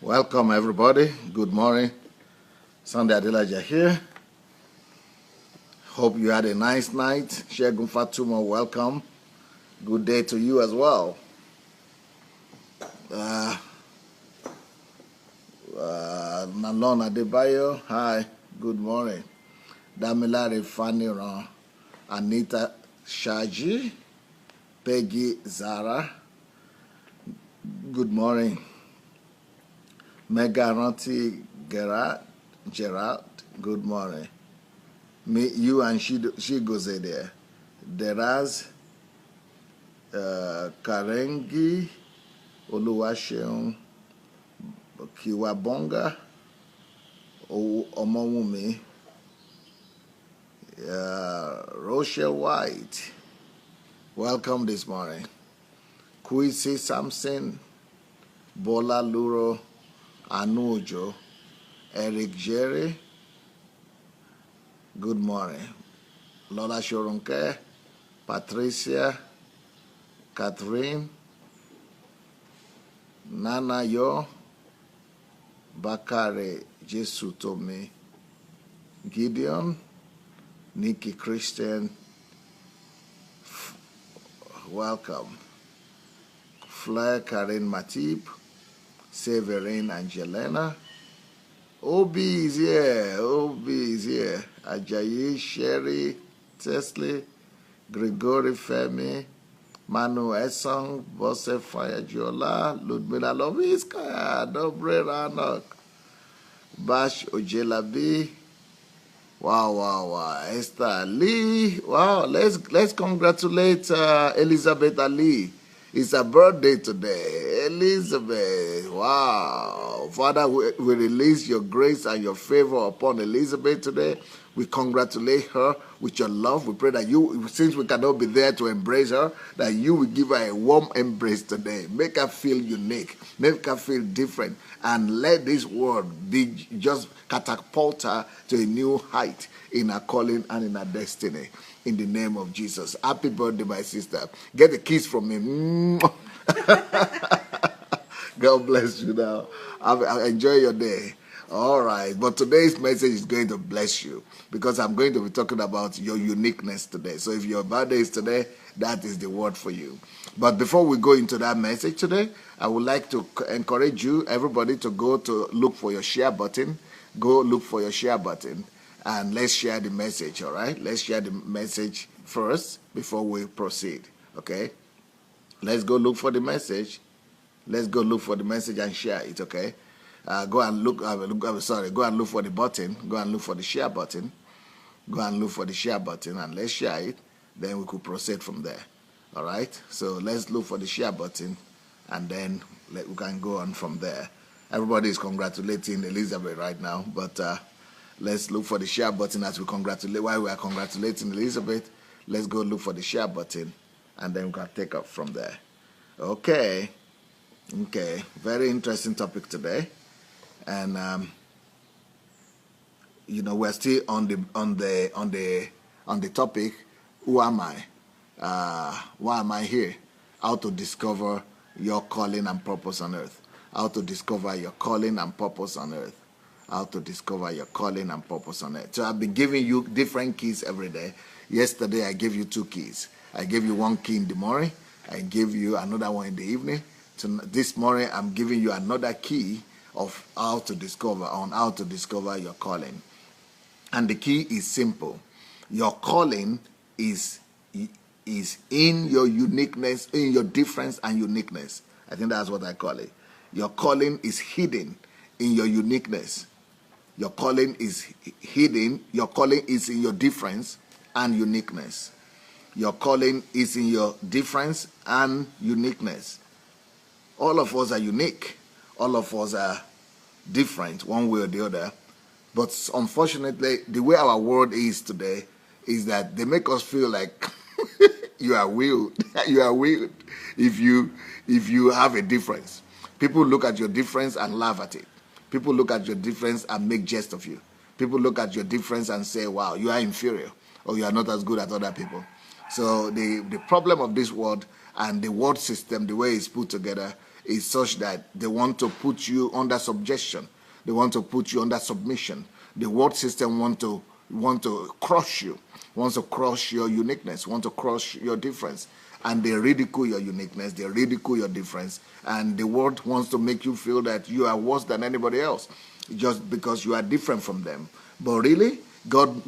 Welcome, everybody. Good morning. Sunday Adelaja here. Hope you had a nice night. Shegun Fatuma, welcome. Good day to you as well. Nalon Adebayo, hi. Good morning. Damilare Faniran, Anita Shaji, Peggy Zara. Good morning. Megaranti Gerard, good morning. Me, you and she goes there. Deraz Karengi Oluwaseun Kiwabonga Omowumi Rochelle White. Welcome this morning. Kwesi Samson, Bola Luro, Anujo, Eric Jerry, good morning. Lola Shoronke, Patricia, Catherine, Nana Yo, Bakare Jesu Tomi, Gideon, Nikki Christian, welcome. Flair Karen Matip, Severin Angelina, Obi is here, Ajayi, Sherry, Tesley, Gregory Femi, Manu Esong, Bose Fayajiola, Ludmila Loviska, Dobre Ranok, Bash Ojelabi, wow, Esther Lee, wow, let's congratulate Elizabeth Ali. It's her birthday today. Elizabeth, wow. Father, we release your grace and your favor upon Elizabeth today. We congratulate her with your love. We pray that you, since we cannot be there to embrace her, that you will give her a warm embrace today. Make her feel unique. Make her feel different. And let this word be just catapult her to a new height in her calling and in her destiny. In the name of Jesus. Happy birthday, my sister. Get a kiss from me. God bless you now. Enjoy your day. All right. But today's message is going to bless you because I'm going to be talking about your uniqueness today. So if your birthday is today, that is the word for you. But before we go into that message today, I would like to encourage you, everybody, to go to look for your share button. Go look for your share button. And let's share the message, all right? Let's share the message first before we proceed, okay? Let's go look for the message. Let's go look for the message and share it, okay? Go and look for the button. Go and look for the share button. Go and look for the share button and let's share it. Then we could proceed from there, all right? So let's look for the share button and then we can go on from there. Everybody is congratulating Elizabeth right now, but let's look for the share button as we congratulate. While we are congratulating Elizabeth, let's go look for the share button, and then we can take up from there. Okay. Very interesting topic today, and we're still on the topic. Who am I? Why am I here? How to discover your calling and purpose on earth. How to discover your calling and purpose on earth. How to discover your calling and purpose on it. So I've been giving you different keys every day. Yesterday, I gave you 2 keys. I gave you 1 key in the morning. I gave you another one in the evening. This morning, I'm giving you another key of how to discover your calling. And the key is simple. Your calling is in your uniqueness, in your difference and uniqueness. I think that's what I call it. Your calling is hidden in your uniqueness. Your calling is hidden. Your calling is in your difference and uniqueness. Your calling is in your difference and uniqueness. All of us are unique. All of us are different one way or the other. But unfortunately, the way our world is today is that they make us feel like you are weird. You are weird if you have a difference. People look at your difference and laugh at it. People look at your difference and make jest of you. People look at your difference and say, wow, you are inferior or you are not as good as other people. So the problem of this world and the world system, the way it's put together, is such that they want to put you under subjection. They want to put you under submission. The world system want to crush you, wants to crush your uniqueness, want to crush your difference. And they ridicule your uniqueness, they ridicule your difference, and the world wants to make you feel that you are worse than anybody else just because you are different from them. But really,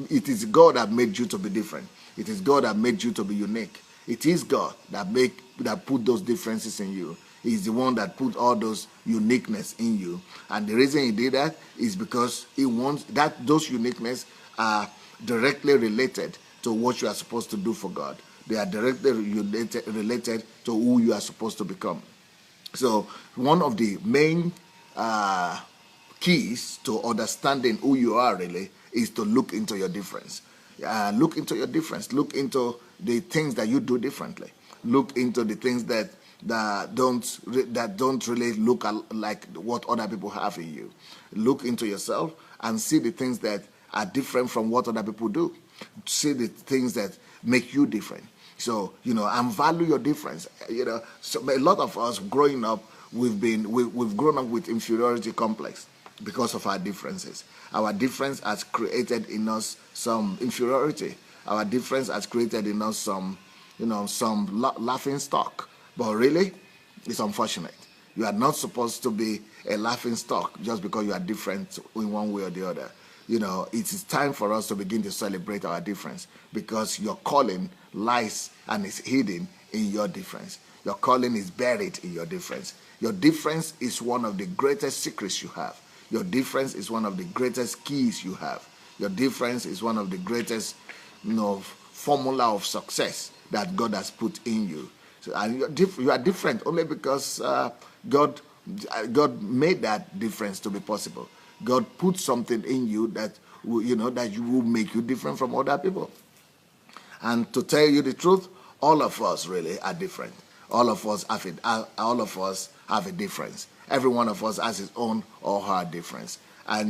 it is God that made you to be different. It is God that made you to be unique. It is God that put those differences in you. He's the one that put all those uniqueness in you. And the reason he did that is because he wants that those uniqueness are directly related to what you are supposed to do for God. They are directly related to who you are supposed to become. So one of the main keys to understanding who you are really is to look into your difference. Look into your difference. Look into the things that you do differently. Look into the things that don't really look like what other people have in you. Look into yourself and see the things that are different from what other people do. See the things that make you different. So, and value your difference. So a lot of us growing up, we've grown up with inferiority complex because of our differences. Our difference has created in us some inferiority. Our difference has created in us some laughing stock. But really, it's unfortunate. You are not supposed to be a laughing stock just because you are different in one way or the other. It is time for us to begin to celebrate our difference, because your calling lies and is hidden in your difference. Your calling is buried in your difference. Your difference is one of the greatest secrets you have. Your difference is one of the greatest keys you have. Your difference is one of the greatest, formula of success that God has put in you. So, and you are different only because God made that difference to be possible. God put something in you that will make you different from other people. And to tell you the truth, all of us really are different. All of us have a difference. Every one of us has his own or her difference. And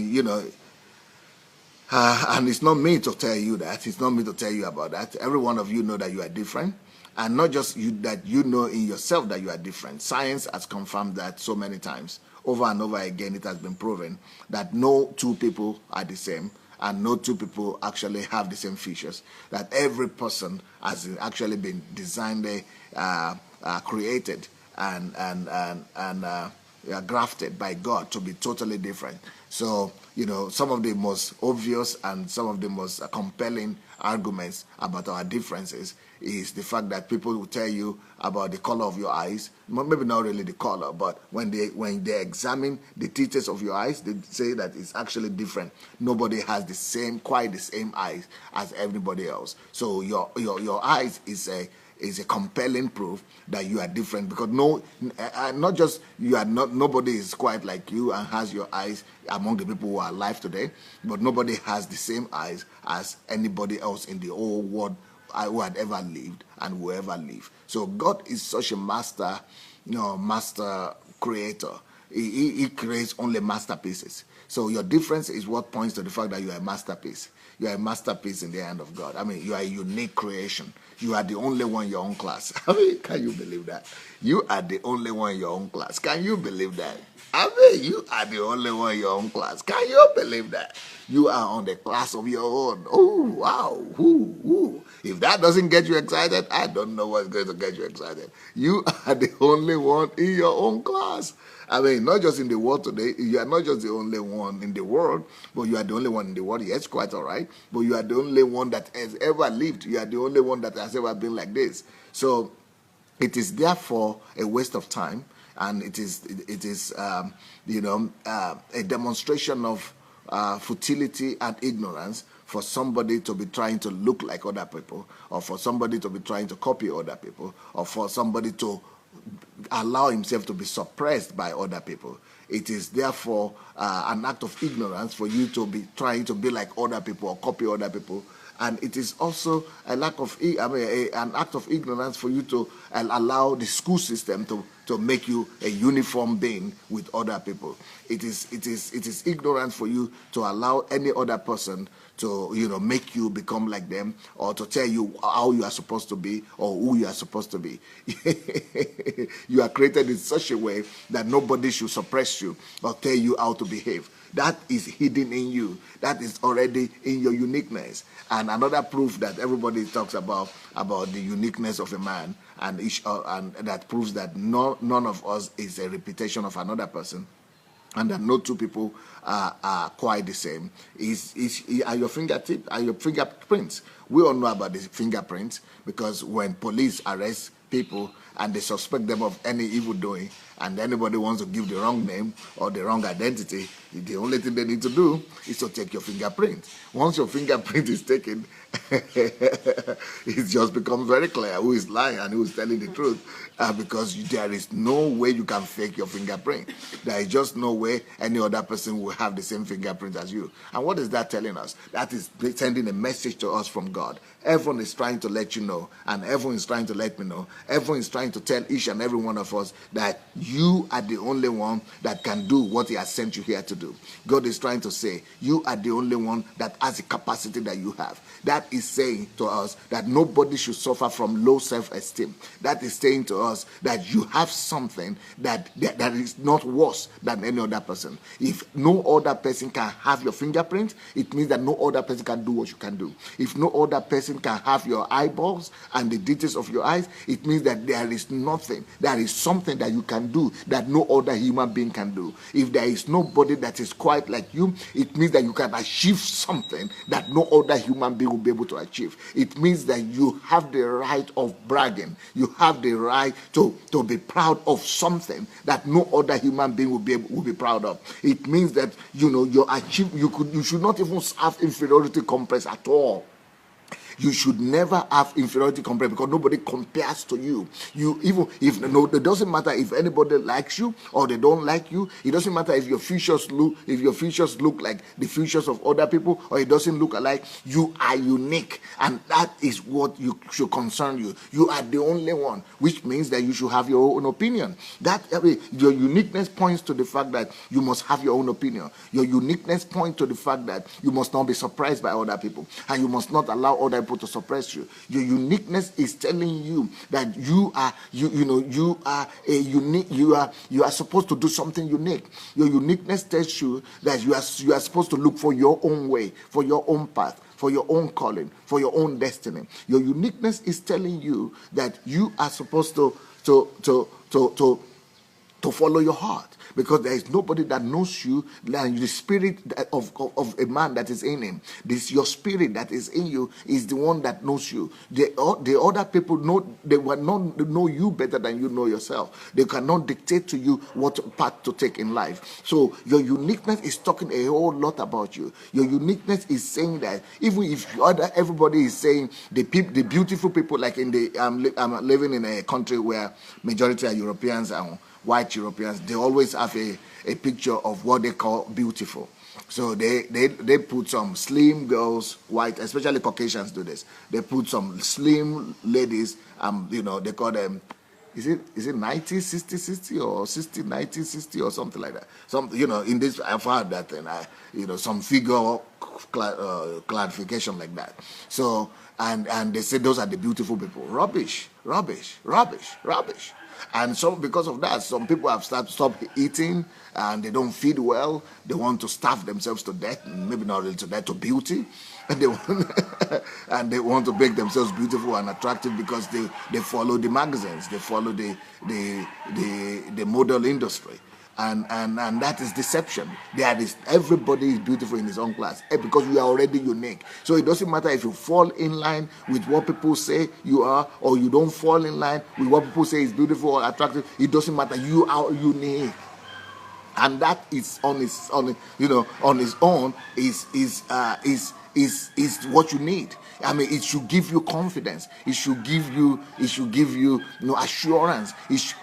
and it's not me to tell you that. It's not me to tell you about that. Every one of you know that you are different. And not just you, that you know in yourself that you are different. Science has confirmed that so many times. Over and over again, it has been proven that no two people are the same, and no two people actually have the same features. That every person has actually been designed, created, and grafted by God to be totally different. So, some of the most obvious and some of the most compelling arguments about our differences is the fact that people will tell you about the color of your eyes. Maybe not really the color, but when they examine the teachers of your eyes, they say that it's actually different. Nobody has quite the same eyes as everybody else. So your eyes is a compelling proof that you are different, because not just you are not, nobody is quite like you and has your eyes among the people who are alive today, but nobody has the same eyes as anybody else in the whole world who had ever lived and will ever live. So God is such a master creator. He creates only masterpieces. So your difference is what points to the fact that you are a masterpiece. You are a masterpiece in the hand of God. I mean, you are a unique creation. You are the only one in your own class. I mean, can you believe that? You are the only one in your own class. Can you believe that? I mean, you are the only one in your own class. Can you believe that? You are on the class of your own. Oh, wow. Ooh. If that doesn't get you excited, I don't know what's going to get you excited. You are the only one in your own class. I mean, not just in the world today. You are not just the only one in the world, but you are the only one in the world. Yes, quite all right. But you are the only one that has ever lived. You are the only one that has ever been like this. So it is therefore a waste of time, and it is a demonstration of futility and ignorance for somebody to be trying to look like other people, or for somebody to be trying to copy other people, or for somebody to allow himself to be suppressed by other people. It is therefore an act of ignorance for you to be trying to be like other people or copy other people And it is also a lack of, an act of ignorance for you to allow the school system to make you a uniform being with other people. It is ignorance for you to allow any other person to make you become like them, or to tell you how you are supposed to be or who you are supposed to be. You are created in such a way that nobody should suppress you or tell you how to behave. That is hidden in you. That is already in your uniqueness. And another proof that everybody talks about the uniqueness of a man, and that proves that none of us is a repetition of another person, and that no two people are quite the same, are your fingertips, are your fingerprints. We all know about the fingerprints, because when police arrest people and they suspect them of any evil doing, and anybody wants to give the wrong name or the wrong identity, the only thing they need to do is to take your fingerprint. Once your fingerprint is taken, it just becomes very clear who is lying and who is telling the truth, because there is no way you can fake your fingerprint. There is just no way any other person will have the same fingerprint as you. And what is that telling us? That is sending a message to us from God. Everyone is trying to let you know, and everyone is trying to let me know. Everyone is trying to tell each and every one of us that you are the only one that can do what He has sent you here to do. God is trying to say, you are the only one that has the capacity that you have. That is saying to us that nobody should suffer from low self-esteem. That is saying to us that you have something that is not worse than any other person. If no other person can have your fingerprint, it means that no other person can do what you can do. If no other person can have your eyeballs and the details of your eyes, it means that there is nothing, there is something that you can do that no other human being can do. If there is nobody that is quite like you, it means that you can achieve something that no other human being will be able to achieve. It means that you have the right of bragging. You have the right to be proud of something that no other human being will be proud of. It means that you should not even have inferiority complex at all. You should never have inferiority complex, because nobody compares to you. It doesn't matter if anybody likes you or they don't like you. It doesn't matter if your features look like the features of other people, or it doesn't look alike. You are unique, and that is what should concern you. You are the only one, which means that you should have your own opinion. Your uniqueness points to the fact that you must have your own opinion. Your uniqueness points to the fact that you must not be surprised by other people, and you must not allow other people to suppress you. Your uniqueness is telling you that you are a unique. You are supposed to do something unique. Your uniqueness tells you that you are supposed to look for your own way, for your own path, for your own calling, for your own destiny. Your uniqueness is telling you that you are supposed to follow your heart, because there is nobody that knows you than the spirit of a man that is in him. Your spirit that is in you is the one that knows you. The other people will not know you better than you know yourself. They cannot dictate to you what path to take in life. So your uniqueness is talking a whole lot about you. Your uniqueness is saying that even if everybody is saying the beautiful people, like I'm living in a country where majority are Europeans and white Europeans, they always have a picture of what they call beautiful. So they put some slim girls, white, especially Caucasians do this. They put some slim ladies, they call them, is it 90, 60, 60 or 60, 90, 60 or something like that. In this, I've heard that, and some figure clarification like that. So, and they say those are the beautiful people. Rubbish. And so because of that, some people have stopped eating, and they don't feed well. They want to starve themselves to death, maybe not really to death, to beauty. And they want to make themselves beautiful and attractive because they follow the magazines, they follow the model industry. And that is deception. Everybody is beautiful in his own class, because you are already unique. So it doesn't matter if you fall in line with what people say you are, or you don't fall in line with what people say is beautiful or attractive. It doesn't matter. You are unique, and that is on its own is what you need. I mean, it should give you confidence. It should give you assurance.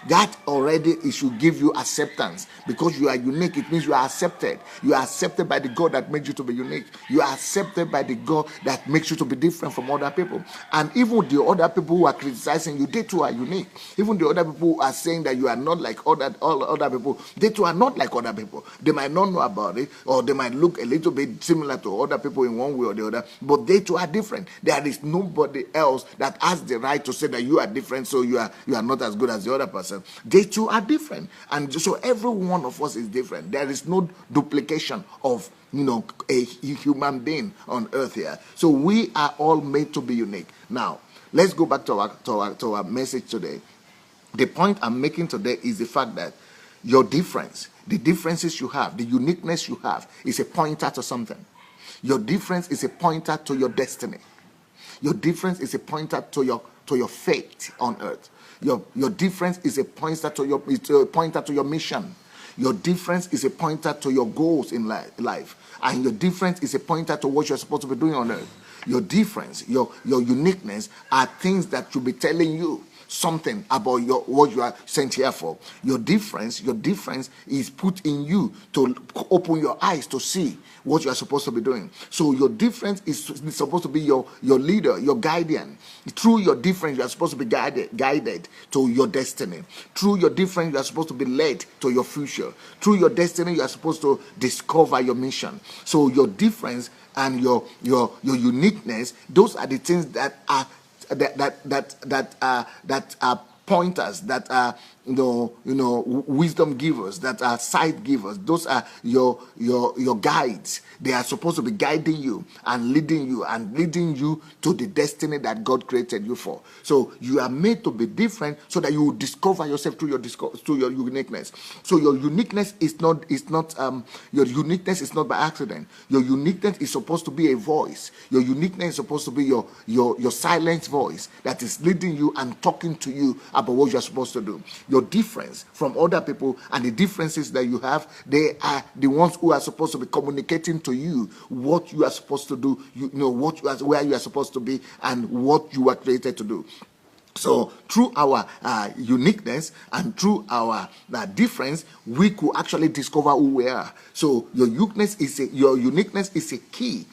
That already, it should give you acceptance, because you are unique. It means you are accepted. You are accepted by the God that made you to be unique. You are accepted by the God that makes you to be different from other people. And even the other people who are criticizing you, they too are unique. Even the other people who are saying that you are not like all other people, they too are not like other people. They might not know about it, or they might look a little bit similar to other people in one way or the other, but they too are different. There is nobody else that has the right to say that you are different, so you are not as good as the other person. They too are different, and so every one of us is different. There is no duplication of a human being on earth here. So we are all made to be unique. Now let's go back to our message today. The point I'm making today is the fact that your difference, the differences you have, the uniqueness you have, is a pointer to something. Your difference is a pointer to your destiny. Your difference is a pointer to your fate on earth. Your difference is a pointer to your mission. Your difference is a pointer to your goals in life. And your difference is a pointer to what you're supposed to be doing on earth. Your difference, your uniqueness are things that should be telling you something about what you are sent here for. Your difference is put in you to open your eyes to see what you are supposed to be doing. So your difference is supposed to be your leader, your guardian. Through your difference, you are supposed to be guided to your destiny. Through your difference, you are supposed to be led to your future. Through your destiny, you are supposed to discover your mission. So your difference and your uniqueness, those are the things that are pointers, that are wisdom givers, that are sight givers. Those are your guides. They are supposed to be guiding you and leading you to the destiny that God created you for. So you are made to be different so that you will discover yourself through your uniqueness. So your uniqueness is not by accident. Your uniqueness is supposed to be a voice. Your uniqueness is supposed to be your silent voice that is leading you and talking to you about what you are supposed to do. Your difference from other people and the differences that you have, they are the ones who are supposed to be communicating to you what you are supposed to do, where you are supposed to be, and what you are created to do. So through our uniqueness and through our difference, we could actually discover who we are. So your uniqueness is a key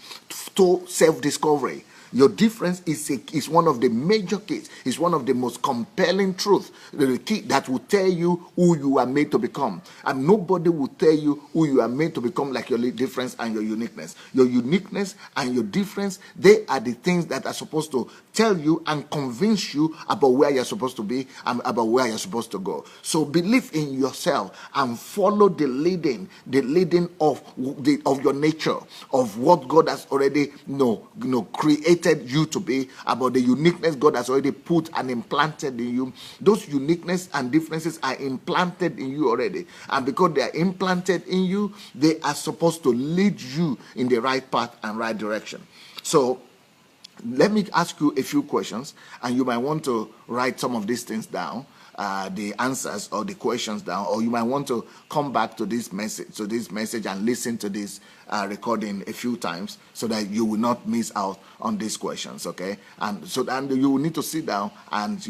to self-discovery. Your difference is one of the major keys. It's one of the most compelling truths, the key that will tell you who you are made to become. And nobody will tell you who you are made to become like your difference and your uniqueness. Your uniqueness and your difference, they are the things that are supposed to tell you and convince you about where you're supposed to be and about where you're supposed to go. So believe in yourself and follow the leading of your nature, of what God has already created you to be, about the uniqueness God has already put and implanted in you. Those uniqueness and differences are implanted in you already, and because they are implanted in you, they are supposed to lead you in the right path and right direction. So let me ask you a few questions, and you might want to write some of these things down, the answers or the questions down, or you might want to come back to this message and listen to this recording a few times so that you will not miss out on these questions, okay? And so then you will need to sit down and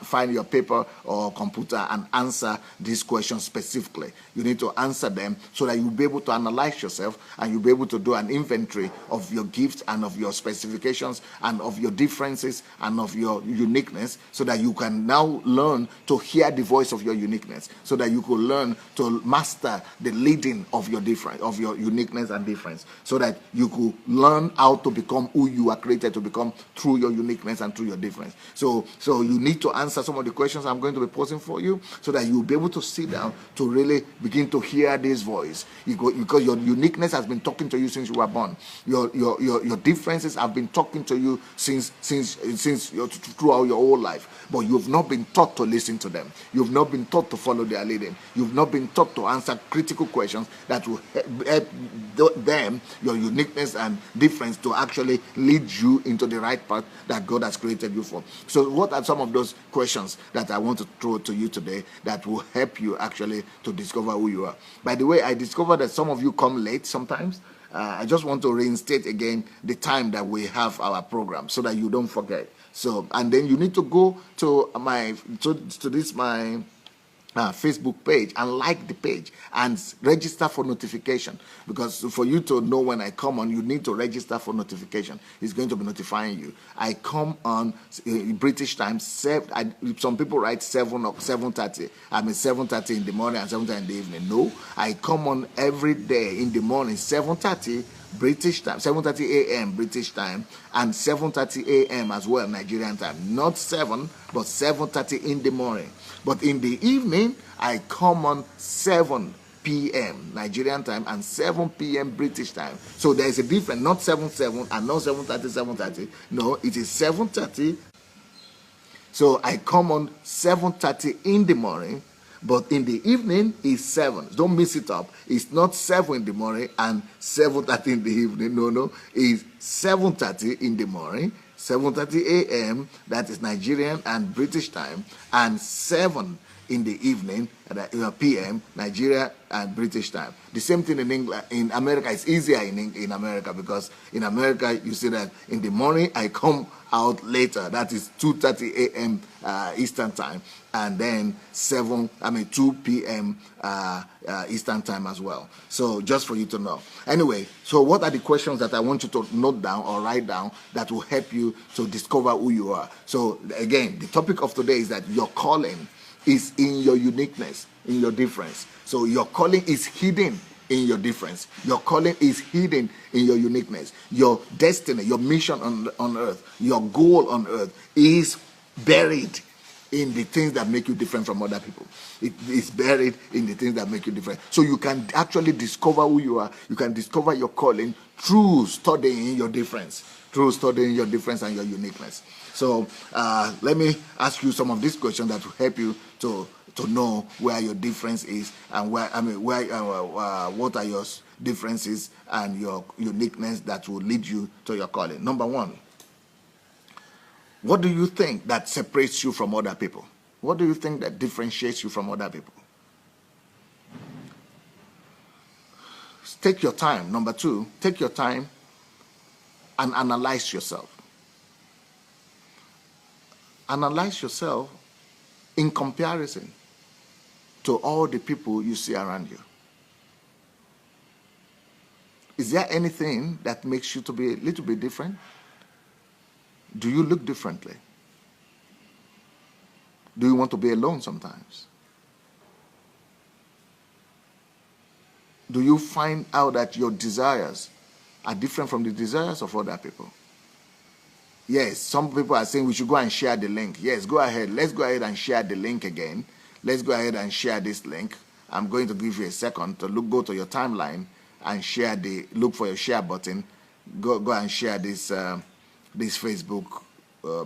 find your paper or computer and answer these questions specifically. You need to answer them so that you'll be able to analyze yourself, and you'll be able to do an inventory of your gifts and of your specifications and of your differences and of your uniqueness, so that you can now learn to hear the voice of your uniqueness, so that you could learn to master the leading of your uniqueness and difference, so that you could learn how to become who you are created to become through your uniqueness and through your difference. So you need to answer some of the questions I'm going to be posing for you, so that you'll be able to sit down to really begin to hear this voice, because your uniqueness has been talking to you since you were born. Your differences have been talking to you since throughout your whole life, but you've not been taught to listen to them. You've not been taught to follow their leading. You've not been taught to answer critical questions that will help them, your uniqueness and difference, to actually lead you into the right path that God has created you for. So what are some of those questions that I want to throw to you today that will help you actually to discover who you are? By the way, I discovered that some of you come late sometimes. I just want to reinstate again the time that we have our program so that you don't forget. So, and then you need to go to my Facebook page and like the page and register for notification, because for you to know when I come on, you need to register for notification. It's going to be notifying you. I come on British time. Some people write 7 or 7:30. I mean 7:30 in the morning and 7:30 in the evening. No, I come on every day in the morning 7:30 British time, 7:30 a.m. British time, and 7:30 a.m. as well Nigerian time. Not 7, but 7:30 in the morning. But in the evening, I come on 7 p.m. Nigerian time and 7 p.m. British time. So there is a difference, not 7 and not 7:30. No, it is 7:30. So I come on 7:30 in the morning, but in the evening is 7. Don't mix it up. It's not 7 in the morning and 7:30 in the evening. No. It's 7:30 in the morning, 7:30 a.m., that is Nigerian and British time, and 7 in the evening, p.m., Nigeria and British time. The same thing in England. In America, it's easier in America, because in America, you see that in the morning, I come out later. That is 2:30 a.m. Eastern time, and then 2 p.m. Eastern time as well. So just for you to know. Anyway, so what are the questions that I want you to note down or write down that will help you to discover who you are? So again, the topic of today is that your calling is in your uniqueness, in your difference. So your calling is hidden in your difference. Your calling is hidden in your uniqueness. Your destiny, your mission on earth, your goal on earth is buried in the things that make you different from other people. It is buried in the things that make you different. So you can actually discover who you are. You can discover your calling through studying your difference, through studying your difference and your uniqueness. So let me ask you some of these questions that will help you to know where your difference is and what are your differences and your uniqueness that will lead you to your calling. Number 1, what do you think that separates you from other people? What do you think that differentiates you from other people? Take your time. Number 2, take your time and analyze yourself. Analyze yourself in comparison to all the people you see around you. Is there anything that makes you to be a little bit different? Do you look differently? Do you want to be alone sometimes? Do you find out that your desires are different from the desires of other people? Yes, some people are saying we should go and share the link. Yes, go ahead. Let's go ahead and share the link again. Let's go ahead and share this link. I'm going to give you a second to go to your timeline and look for your share button. Go and share this Facebook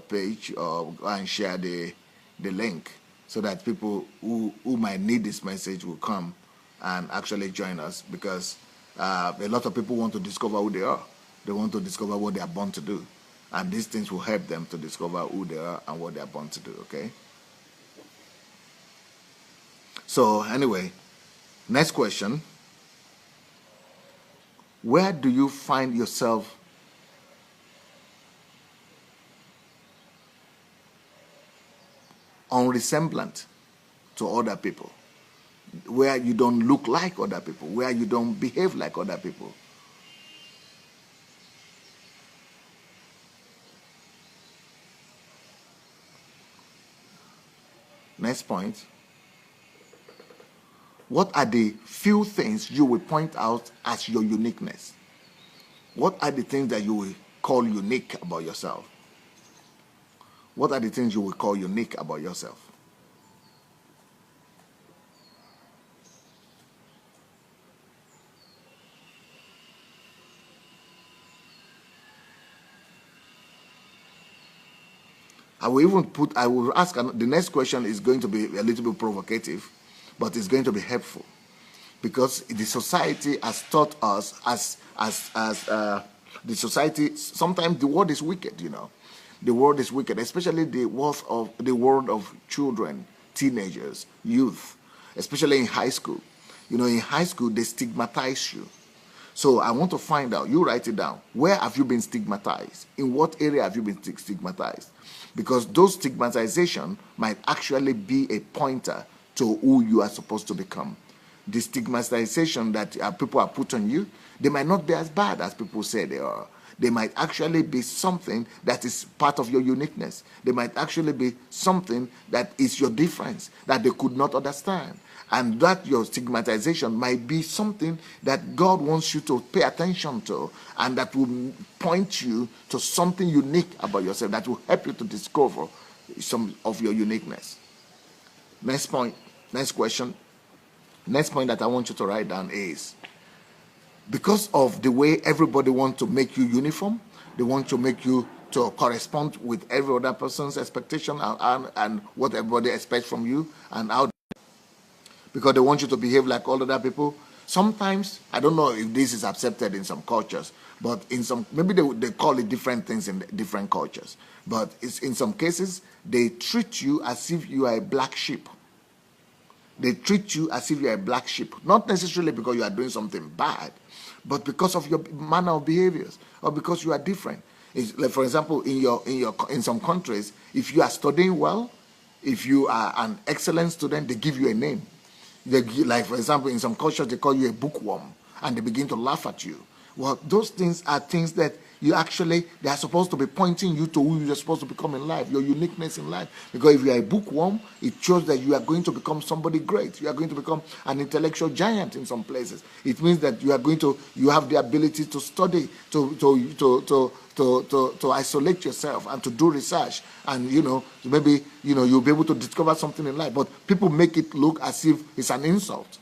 page, or go and share the link so that people who might need this message will come and actually join us, because a lot of people want to discover who they are. They want to discover what they are born to do. And these things will help them to discover who they are and what they are born to do, okay? So anyway, next question. Where do you find yourself unresemblant to other people? Where you don't look like other people, where you don't behave like other people? Next point. What are the few things you will point out as your uniqueness? What are the things that you will call unique about yourself? What are the things you will call unique about yourself? I will ask, the next question is going to be a little bit provocative, but it's going to be helpful, because the society has taught us the society, sometimes the world is wicked, The world is wicked, especially the world of children, teenagers, youth, especially in high school. In high school, they stigmatize you. So I want to find out, you write it down, where have you been stigmatized? In what area have you been stigmatized? Because those stigmatization might actually be a pointer to who you are supposed to become. The stigmatization that people are put on you, they might not be as bad as people say they are. They might actually be something that is part of your uniqueness. They might actually be something that is your difference that they could not understand. And that your stigmatization might be something that God wants you to pay attention to, and that will point you to something unique about yourself that will help you to discover some of your uniqueness. Next point, next question. Next point that I want you to write down is, because of the way everybody wants to make you uniform, they want to make you to correspond with every other person's expectation and what everybody expects from you, and how, because they want you to behave like all other people. Sometimes, I don't know if this is accepted in some cultures, but in some, maybe they call it different things in different cultures. But it's, in some cases, they treat you as if you are a black sheep. They treat you as if you are a black sheep, not necessarily because you are doing something bad, but because of your manner of behaviors, or because you are different. It's like, for example, in some countries, if you are studying well, if you are an excellent student, they give you a name. Like, for example, in some cultures, they call you a bookworm, and they begin to laugh at you. Well, those things are things that you actually, they are supposed to be pointing you to who you're supposed to become in life, your uniqueness in life. Because if you are a bookworm, it shows that you are going to become somebody great. You are going to become an intellectual giant in some places. It means that you are going to, you have the ability to study, to isolate yourself and to do research, and maybe you'll be able to discover something in life. But people make it look as if it's an insult.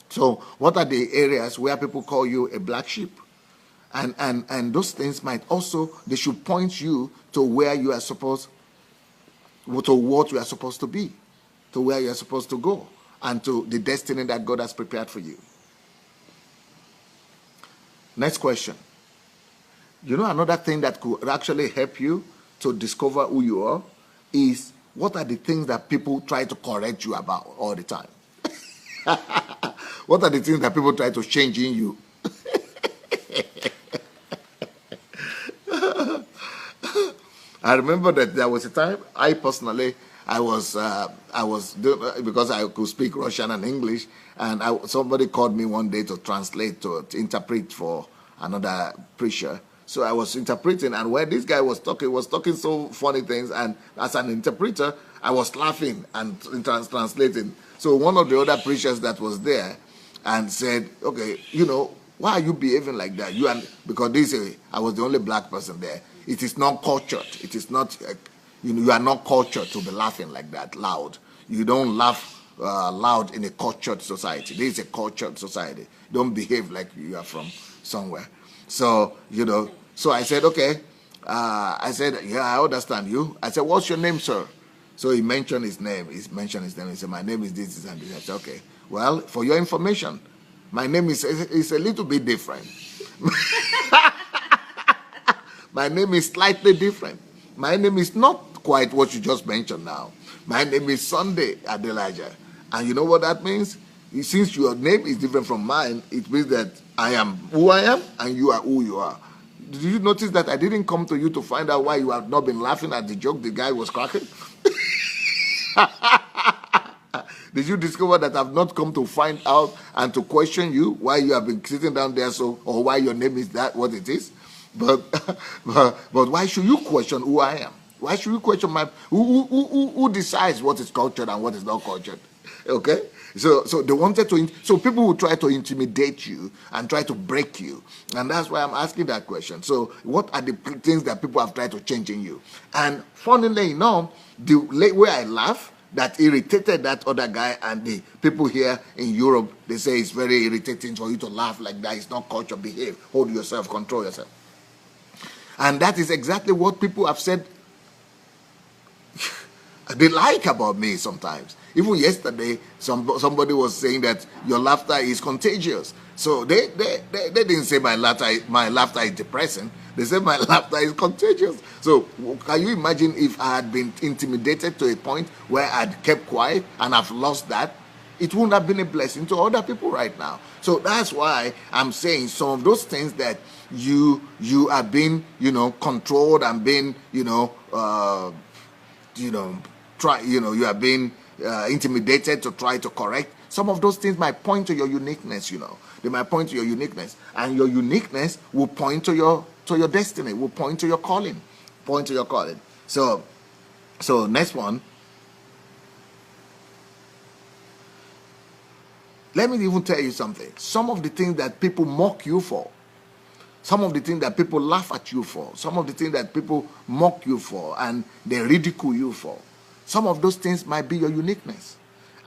So what are the areas where people call you a black sheep? And those things might also, they should point you to where you are supposed, to what you are supposed to be, to where you are supposed to go, and to the destiny that God has prepared for you. Next question. Another thing that could actually help you to discover who you are is, what are the things that people try to correct you about all the time? What are the things that people try to change in you? I remember that there was a time I personally, I was because I could speak Russian and English, and somebody called me one day to translate, to interpret for another preacher. So I was interpreting, and when this guy was talking so funny things, and as an interpreter, I was laughing and translating. So one of the other preachers that was there and said, okay, why are you behaving like that? Because I was the only black person there. It is not cultured. It is not, you are not cultured to be laughing like that, loud. You don't laugh loud in a cultured society. This is a cultured society. Don't behave like you are from somewhere. So, so I said, okay. I said, yeah, I understand you. I said, what's your name, sir? So he mentioned his name. He said, my name is this and this. I said, okay. Well, for your information, my name is a little bit different. My name is slightly different. My name is not quite what you just mentioned now. My name is Sunday Adelaja. And you know what that means? Since your name is different from mine, it means that I am who I am and you are who you are. Did you notice that I didn't come to you to find out why you have not been laughing at the joke the guy was cracking? Did you discover that I've not come to find out and to question you why you have been sitting down there or why your name is that what it is? But why should you question who I am? Why should you question who decides what is cultured and what is not cultured? Okay? So they wanted to, so people will try to intimidate you and try to break you. And that's why I'm asking that question. So what are the things that people have tried to change in you? And funnily enough, the way I laugh, that irritated that other guy, and the people here in Europe, they say it's very irritating for you to laugh like that. It's not culture, behave, hold yourself, control yourself. And that is exactly what people have said they like about me sometimes. Even yesterday, somebody was saying that your laughter is contagious. So they didn't say my laughter is depressing. They said my laughter is contagious. So can you imagine if I had been intimidated to a point where I'd kept quiet and I've lost that? it wouldn't have been a blessing to other people right now. So that's why I'm saying some of those things that you are being, controlled and being, you are being intimidated to try to correct. Some of those things might point to your uniqueness. They might point to your uniqueness, and your uniqueness will point to your destiny, will point to your calling, So next one. Let me even tell you something. Some of the things that people mock you for, some of the things that people laugh at you for, some of the things that people mock you for and they ridicule you for, some of those things might be your uniqueness.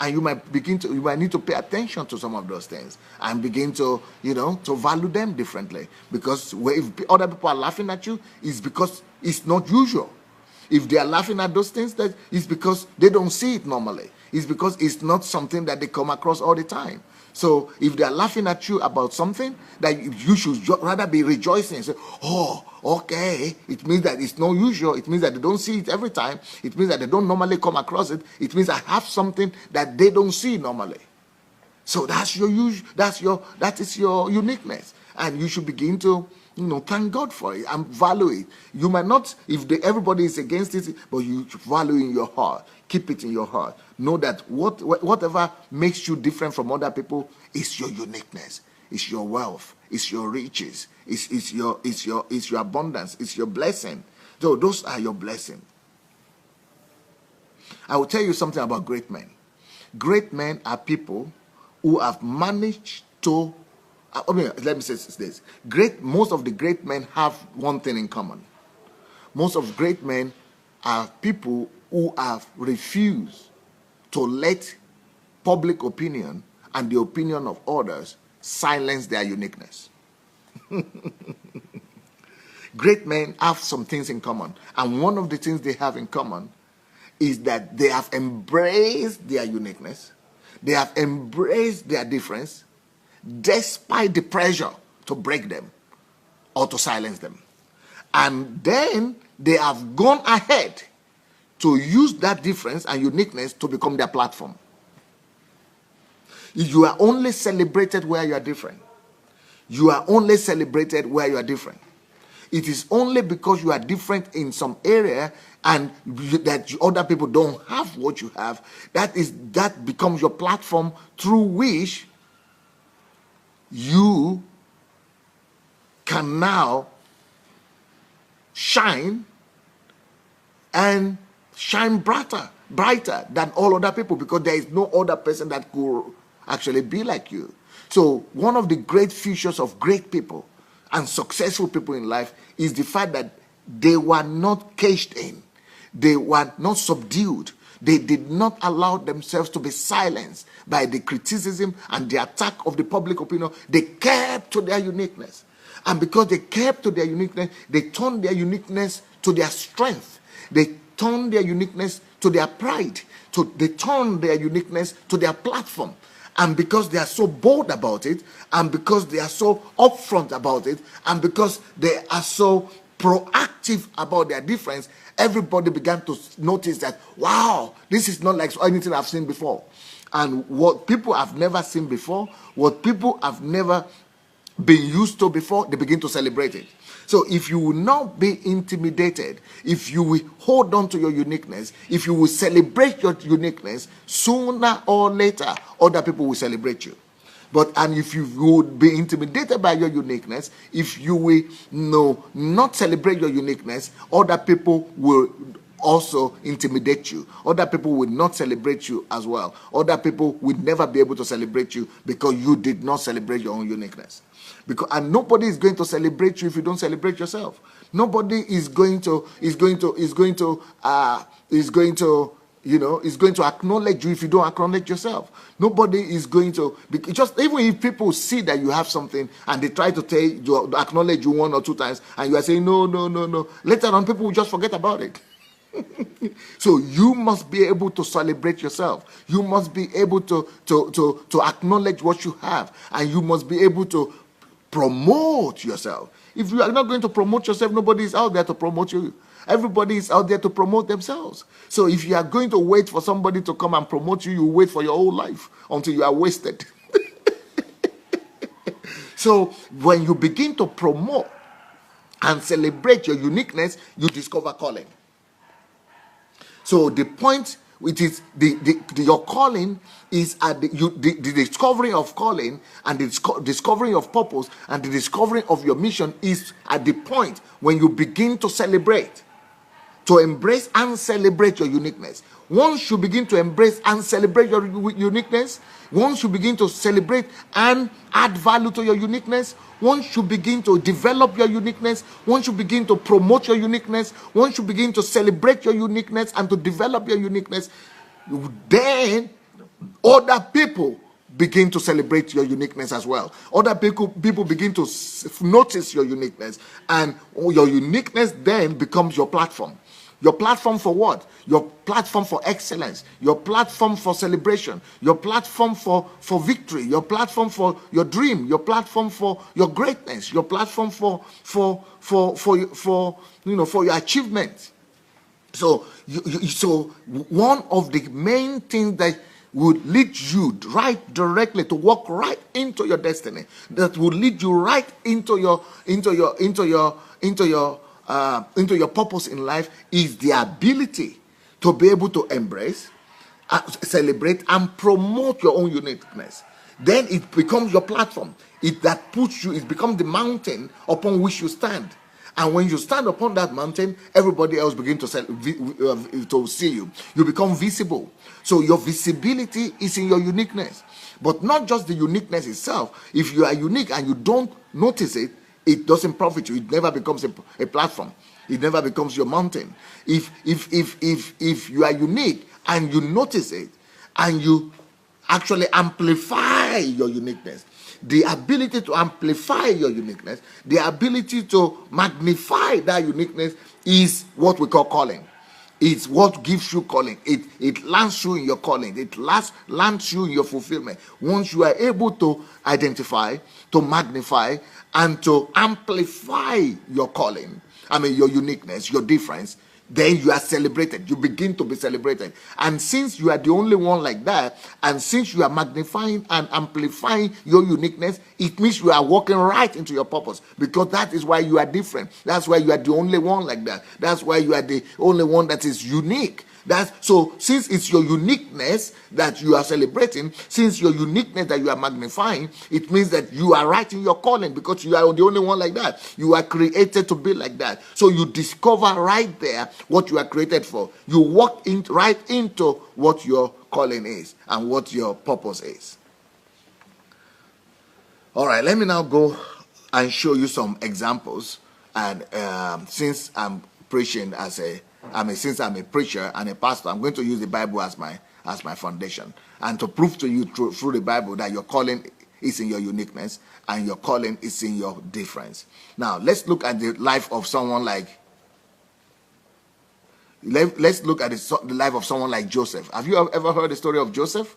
And you might need to pay attention to some of those things and begin to, to value them differently. Because if other people are laughing at you, it's because it's not usual. If they are laughing at those things, that is because they don't see it normally. It's because it's not something that they come across all the time. So if they are laughing at you about something, that you should rather be rejoicing and say, oh, okay. It means that it's not usual. It means that they don't see it every time. It means that they don't normally come across it. It means I have something that they don't see normally. So that is your uniqueness. And you should begin to thank God for it and value it. You might not, if everybody is against it, but you value in your heart. Keep it in your heart. Know that whatever makes you different from other people is your uniqueness. It's your wealth. It's your riches. It's your abundance. It's your blessing. So those are your blessing. I will tell you something about great men. Great men are people who have managed to. Let me say this. Most of the great men have one thing in common. Most of great men are people who have refused to let public opinion and the opinion of others silence their uniqueness. Great men have some things in common. And one of the things they have in common is that they have embraced their uniqueness. They have embraced their difference despite the pressure to break them or to silence them. And then they have gone ahead to use that difference and uniqueness to become their platform. You are only celebrated where you are different. You are only celebrated where you are different. It is only because you are different in some area and that other people don't have what you have, that becomes your platform through which you can now shine and shine brighter than all other people, because there is no other person that could actually be like you. So one of the great features of great people and successful people in life is the fact that they were not caged in. They were not subdued. They did not allow themselves to be silenced by the criticism and the attack of the public opinion. They kept to their uniqueness. And because they kept to their uniqueness, they turned their uniqueness to their strength. They turned their uniqueness to their pride. They turned their uniqueness to their platform. And because they are so bold about it, and because they are so upfront about it, and because they are so proactive about their difference, everybody began to notice that, wow, this is not like anything I've seen before. And what people have never seen before, what people have never been used to before, they begin to celebrate it. So if you will not be intimidated, if you will hold on to your uniqueness, if you will celebrate your uniqueness, sooner or later, other people will celebrate you. And if you would be intimidated by your uniqueness, if you will not celebrate your uniqueness, other people will also intimidate you. Other people will not celebrate you as well. Other people will never be able to celebrate you because you did not celebrate your own uniqueness. And nobody is going to celebrate you if you don't celebrate yourself. Nobody is going to acknowledge you if you don't acknowledge yourself. Nobody is going to, just even if people see that you have something and they try to acknowledge you one or two times and you are saying no, later on people will just forget about it. So you must be able to celebrate yourself. You must be able to acknowledge what you have, and you must be able to promote yourself. If you are not going to promote yourself, nobody is out there to promote you. Everybody is out there to promote themselves. So if you are going to wait for somebody to come and promote you, you wait for your whole life until you are wasted. So when you begin to promote and celebrate your uniqueness, you discover calling. So the point, which is your calling, is at the discovery of calling, and the discovery of purpose, and the discovery of your mission is at the point when you begin to celebrate, to embrace and celebrate your uniqueness. Once you begin to embrace and celebrate your uniqueness, once you begin to celebrate and add value to your uniqueness, once you begin to develop your uniqueness, once you begin to promote your uniqueness, once you begin to celebrate your uniqueness and to develop your uniqueness, then other people begin to celebrate your uniqueness as well. Other people begin to notice your uniqueness, and your uniqueness then becomes your platform. Your platform for what? Your platform for excellence, your platform for celebration, your platform for victory, your platform for your dream, your platform for your greatness, your platform for your achievement. So so one of the main things that would lead you right directly to walk right into your destiny, that would lead you right into your purpose in life, is the ability to be able to embrace, celebrate, and promote your own uniqueness. Then it becomes your platform. It becomes the mountain upon which you stand. And when you stand upon that mountain, everybody else begins to see you. You become visible. So your visibility is in your uniqueness. But not just the uniqueness itself. If you are unique and you don't notice it, it doesn't profit you. It never becomes a platform. It never becomes your mountain. If you are unique and you notice it, and you actually amplify your uniqueness, the ability to amplify your uniqueness, the ability to magnify that uniqueness, is what we call calling. It's what gives you calling. It lands you in your calling. It lands you in your fulfillment. Once you are able to identify, to magnify, and to amplify your calling, your uniqueness, your difference, then you are celebrated. You begin to be celebrated. And since you are the only one like that, and since you are magnifying and amplifying your uniqueness, it means you are walking right into your purpose, because that is why you are different. That's why you are the only one like that. That's why you are the only one that is unique. So since it's your uniqueness that you are celebrating, since your uniqueness that you are magnifying, it means that you are right in your calling, because you are the only one like that. You are created to be like that. So you discover right there what you are created for. You walk right into what your calling is and what your purpose is. All right, let me now go and show you some examples. And since I'm preaching since I'm a preacher and a pastor, I'm going to use the Bible as my foundation, and to prove to you through the Bible that your calling is in your uniqueness and your calling is in your difference. Now, let's look at the life of someone like Joseph. Have you ever heard the story of Joseph?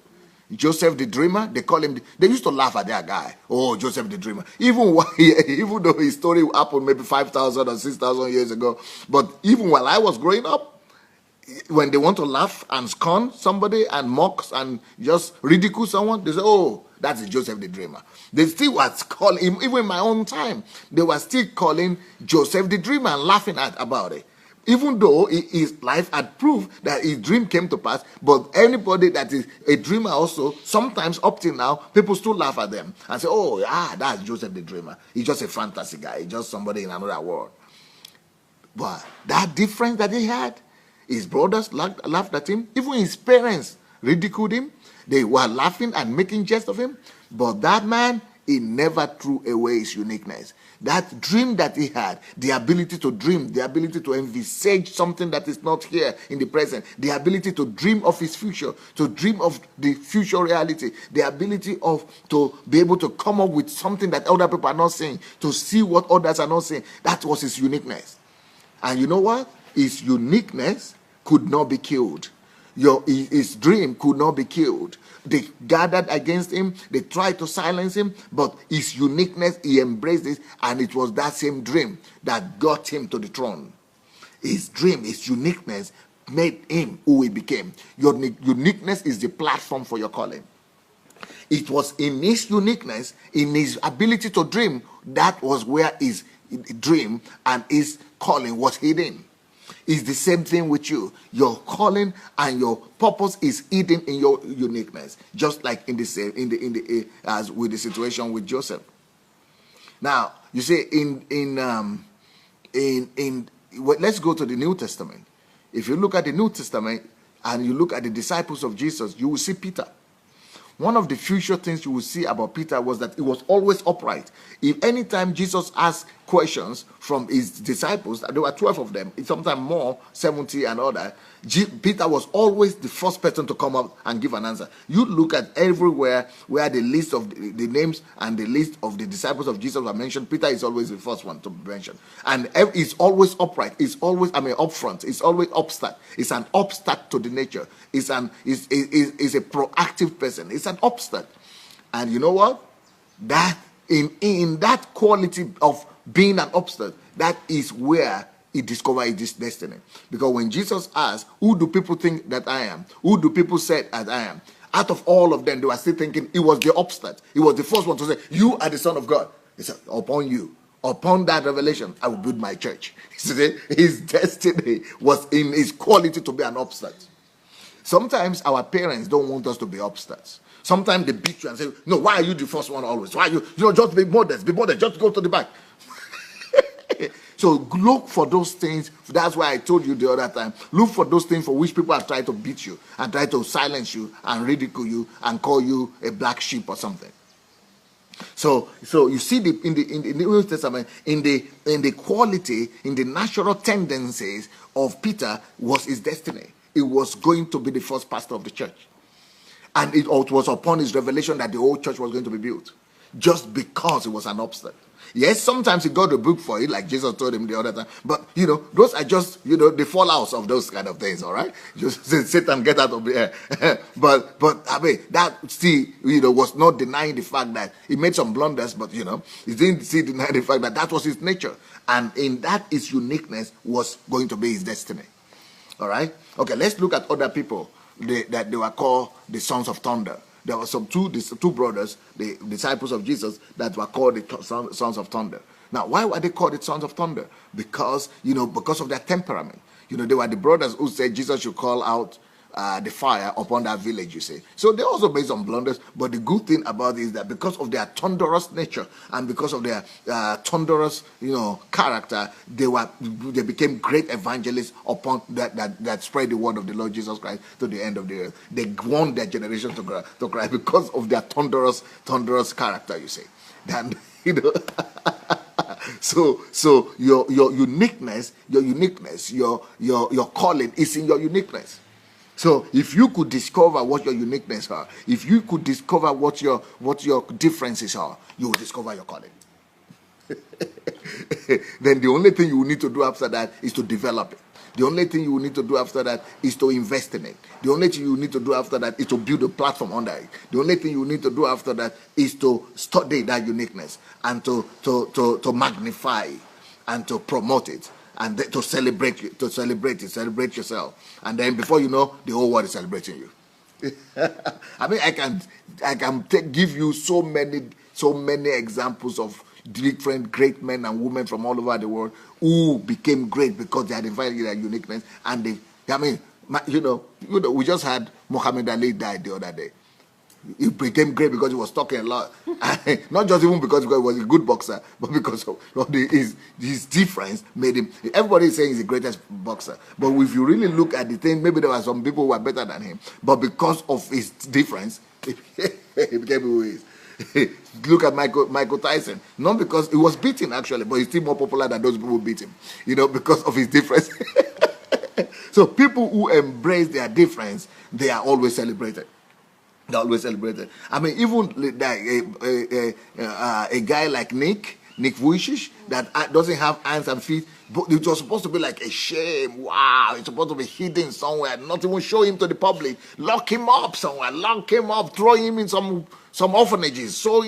Joseph the dreamer, they call him. They used to laugh at that guy. Oh, Joseph the dreamer. Even though his story happened maybe 5,000 or 6,000 years ago, but even while I was growing up, when they want to laugh and scorn somebody and mock and just ridicule someone, they say, "Oh, that's Joseph the dreamer." They still was calling him. Even in my own time, they were still calling Joseph the dreamer and laughing about it. Even though his life had proved that his dream came to pass, but anybody that is a dreamer also, sometimes up till now, people still laugh at them and say, "Oh, yeah, that's Joseph the dreamer. He's just a fantasy guy. He's just somebody in another world." But that difference that he had, his brothers laughed at him. Even his parents ridiculed him. They were laughing and making jest of him. But that man, he never threw away his uniqueness. That dream that he had, the ability to dream, the ability to envisage something that is not here in the present, the ability to dream of his future, to dream of the future reality, the ability to be able to come up with something that other people are not seeing, to see what others are not seeing. That was his uniqueness. And you know what? His uniqueness could not be killed. His dream could not be killed. They gathered against him. They tried to silence him. But his uniqueness, he embraced it. And it was that same dream that got him to the throne. His dream, his uniqueness made him who he became. Your uniqueness is the platform for your calling. It was in his uniqueness, in his ability to dream, that was where his dream and his calling was hidden. It's the same thing with you. Your calling and your purpose is hidden in your uniqueness, just like in the as with the situation with Joseph. Now you say let's go to the New Testament. If you look at the New Testament and you look at the disciples of Jesus, you will see Peter. One of the future things you will see about Peter was that he was always upright. If anytime Jesus asked questions from his disciples, there were 12 of them, sometimes more, 70 and all that, Peter was always the first person to come up and give an answer. You look at everywhere where the list of the names and the list of the disciples of Jesus are mentioned, Peter is always the first one to be mentioned. And he's always upright. He's always, up front. He's always upstart. It's an upstart to the nature. He's a proactive person. It's an upstart. And you know what? That in that quality of being an upstart, that is where he discovered his destiny. Because when Jesus asked, who do people think that I am? Who do people say that I am? Out of all of them, they were still thinking he was the upstart. He was the first one to say, you are the Son of God. He said, upon you, upon that revelation, I will build my church. His destiny was in his quality to be an upstart. Sometimes our parents don't want us to be upstarts. Sometimes they beat you and say, no, why are you the first one always? Why are you just be modest, just go to the back. So look for those things. That's why I told you the other time. Look for those things for which people have tried to beat you and try to silence you and ridicule you and call you a black sheep or something. So you see in the New Testament, in the quality, in the natural tendencies of Peter was his destiny. It was going to be the first pastor of the church. And it was upon his revelation that the whole church was going to be built. Just because it was an upstart. Yes, sometimes he got a book for it, like Jesus told him the other time. But, those are just, the fallouts of those kind of things, all right? Just say, Satan, get out of here. but I mean, that still, was not denying the fact that he made some blunders, but, he didn't deny the fact that that was his nature. And in that, his uniqueness was going to be his destiny. All right? Okay, let's look at other people that they were called the sons of thunder. There were two brothers, the disciples of Jesus, that were called the sons of thunder. Now, why were they called the sons of thunder? Because of their temperament. They were the brothers who said Jesus should call out the fire upon that village, you see. So they also made some blunders, but the good thing about it is that because of their thunderous nature and because of their thunderous, character, they became great evangelists upon that spread the word of the Lord Jesus Christ to the end of the earth. They won their generation to Christ because of their thunderous character, you see. Then So your uniqueness, your calling is in your uniqueness. So if you could discover what your uniqueness are, if you could discover what your differences are, you will discover your calling. Then the only thing you will need to do after that is to develop it. The only thing you will need to do after that is to invest in it. The only thing you will need to do after that is to build a platform under it. The only thing you will need to do after that is to study that uniqueness and to magnify it and to promote it. And to celebrate yourself, and then before you know, the whole world is celebrating you. I mean, I can give you so many examples of different great men and women from all over the world who became great because they identified their uniqueness, and we just had Muhammad Ali died the other day. He became great because he was talking a lot. Not just even because he was a good boxer, but because of his difference made him. Everybody is saying he's the greatest boxer. But if you really look at the thing, maybe there were some people who were better than him. But because of his difference, he became who he is. Look at Michael Tyson. Not because he was beaten, actually, but he's still more popular than those people who beat him. Because of his difference. So people who embrace their difference, they are always celebrated. They're always celebrated. I mean, even a guy like Nick Vujicic that doesn't have hands and feet, but it was supposed to be like a shame. Wow, it's supposed to be hidden somewhere, not even show him to the public. Lock him up somewhere, throw him in some orphanages, throw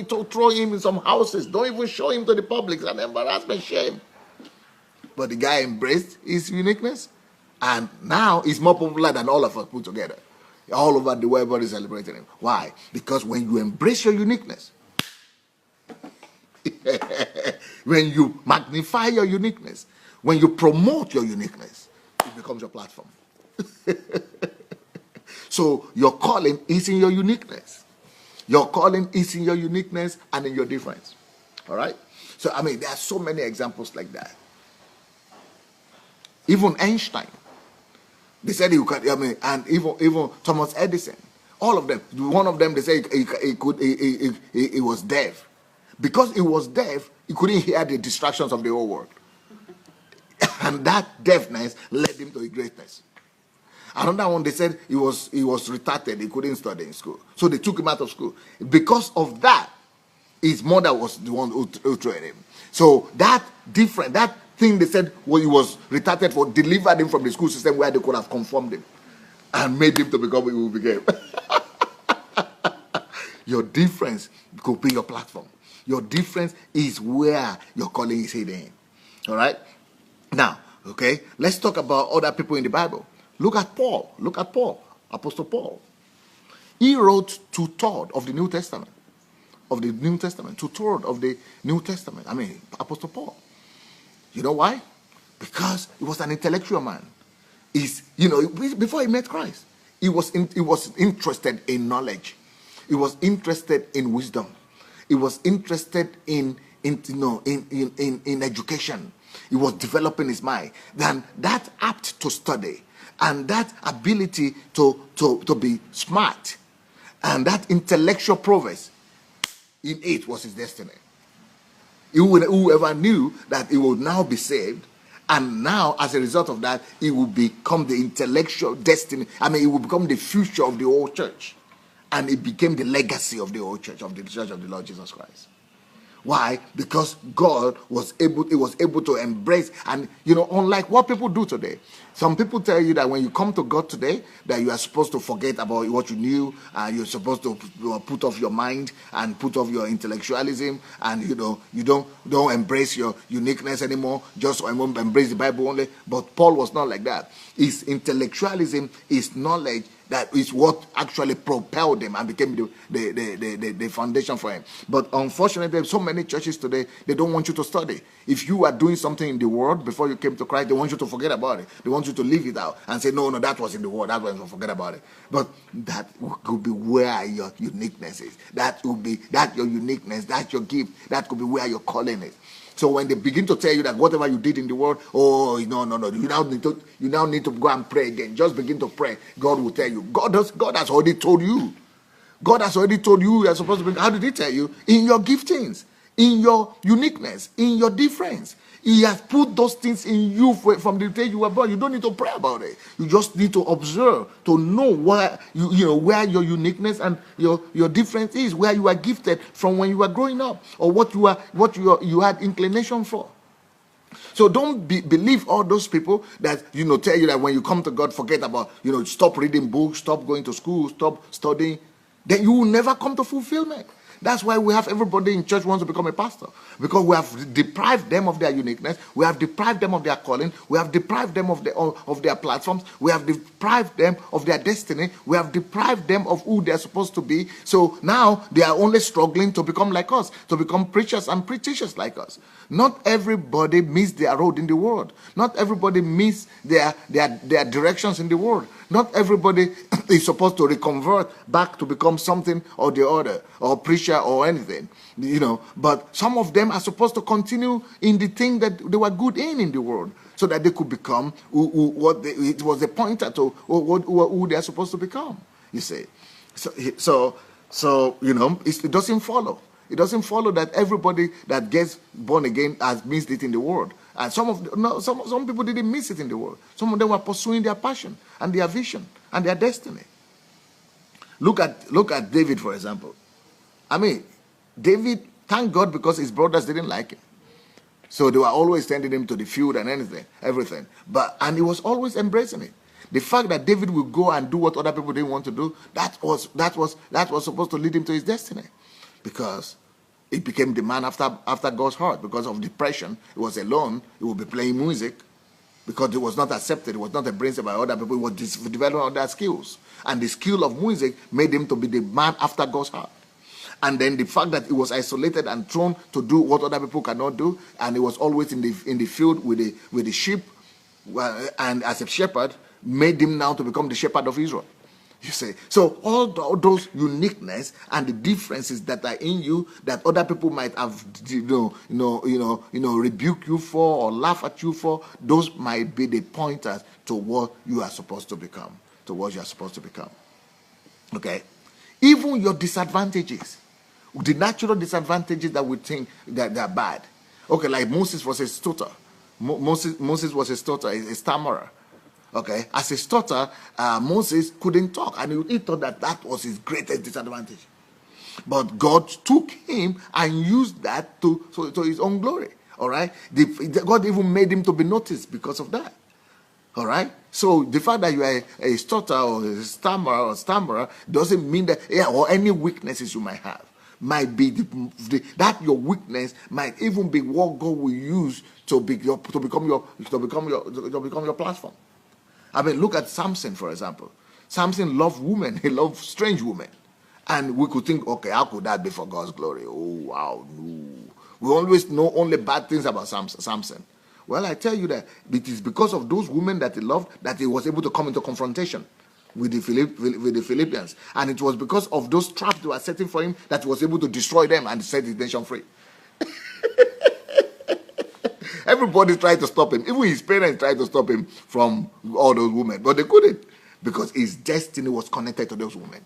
him in some houses. Don't even show him to the public. It's an embarrassment, shame. But the guy embraced his uniqueness, and now he's more popular than all of us put together. All over the world, everybody is celebrating him. Why? Because when you embrace your uniqueness, when you magnify your uniqueness, when you promote your uniqueness, it becomes your platform. So your calling is in your uniqueness. Your calling is in your uniqueness and in your difference. All right? So, I mean, there are so many examples like that. Even Einstein, they said you could, I mean, and even Thomas Edison, all of them. One of them, they say he was deaf. Because he was deaf, he couldn't hear the distractions of the whole world. And that deafness led him to greatness. Another one, they said he was retarded. He couldn't study in school. So they took him out of school. Because of that, his mother was the one who trained him. So that thing they said he was retarded for delivered him from the school system where they could have conformed him and made him to become who he became. Your difference could be your platform. Your difference is where your calling is hidden. All right? Now, okay, let's talk about other people in the Bible. Look at Paul. Apostle Paul. He wrote 2/3 of the New Testament. 2/3 of the New Testament. I mean, Apostle Paul. You know why? Because he was an intellectual man. Before he met Christ, he was interested in knowledge. He was interested in wisdom. He was interested in education. He was developing his mind. Then that apt to study and that ability to be smart and that intellectual prowess in it was his destiny. Whoever knew that he would now be saved, and now as a result of that, he will become the intellectual destiny. I mean, it will become the future of the whole church. And it became the legacy of the whole church, of the church of the Lord Jesus Christ. Why? Because God was able to embrace, and unlike what people do today. Some people tell you that when you come to God today, that you are supposed to forget about what you knew, and you're supposed to put off your mind and put off your intellectualism, and you don't embrace your uniqueness anymore, just embrace the Bible only. But Paul was not like that. His intellectualism, his knowledge, that is what actually propelled him and became the foundation for him. But unfortunately, so many churches today, they don't want you to study. If you are doing something in the world before you came to Christ, they want you to forget about it. They want you to leave it out and say, no, that was in the world. That was, forget about it. But that could be where your uniqueness is. That your uniqueness, that's your gift. That could be where your calling is. So when they begin to tell you that whatever you did in the world, no, you now need to go and pray again. Just begin to pray. God will tell you. God has already told you. God has already told you are supposed to be. How did he tell you? In your giftings, in your uniqueness, in your difference. He has put those things in you from the day you were born. You don't need to pray about it. You just need to observe to know where where your uniqueness and your difference is, where you are gifted from when you were growing up, or what you had inclination for. So don't believe all those people that tell you that when you come to God, forget about stop reading books, stop going to school, stop studying. Then you will never come to fulfillment. That's why we have everybody in church wants to become a pastor, because we have deprived them of their uniqueness. We have deprived them of their calling. We have deprived them of their platforms. We have deprived them of their destiny. We have deprived them of who they're supposed to be. So now they are only struggling to become like us, to become preachers and teachers like us. Not everybody missed their road in the world. Not everybody missed their directions in the world. Not everybody is supposed to reconvert back to become something or the other, or preacher or anything, But some of them are supposed to continue in the thing that they were good in the world, so that they could become it was a pointer to who they are supposed to become. You see, so it doesn't follow. It doesn't follow that everybody that gets born again has missed it in the world. And some people didn't miss it in the world. Some of them were pursuing their passion and their vision and their destiny. Look at David, for example. I mean, David, thank God, because his brothers didn't like him. So they were always sending him to the field and everything. And he was always embracing it. The fact that David would go and do what other people didn't want to do, that was supposed to lead him to his destiny. Because He became the man after God's heart because of depression. He was alone. He would be playing music because it was not accepted. It was not embraced by other people. He was developing other skills. And the skill of music made him to be the man after God's heart. And then the fact that he was isolated and thrown to do what other people cannot do, and he was always in the field with the sheep, and as a shepherd, made him now to become the shepherd of Israel. You see, so all those uniqueness and the differences that are in you that other people might have, rebuke you for or laugh at you for, those might be the pointers to what you are supposed to become, to what you are supposed to become. Okay, even your disadvantages, the natural disadvantages that we think that they are bad. Okay, like Moses was a stutterer. Moses was a stutterer, a stammerer. Okay, as a stutterer, Moses couldn't talk, and he thought that was his greatest disadvantage. But God took him and used that to his own glory. All right, God even made him to be noticed because of that. All right, so the fact that you are a stutterer or a stammerer doesn't mean that or any weaknesses you might have might be that your weakness might even be what God will use to become your platform. I mean, look at Samson, for example. Samson loved women. He loved strange women. And we could think, okay, how could that be for God's glory? Oh, wow, no. We always know only bad things about Samson. Well, I tell you that it is because of those women that he loved that he was able to come into confrontation with the Philippians. And it was because of those traps they were setting for him that he was able to destroy them and set his nation free. Everybody tried to stop him. Even his parents tried to stop him from all those women. But they couldn't, because his destiny was connected to those women.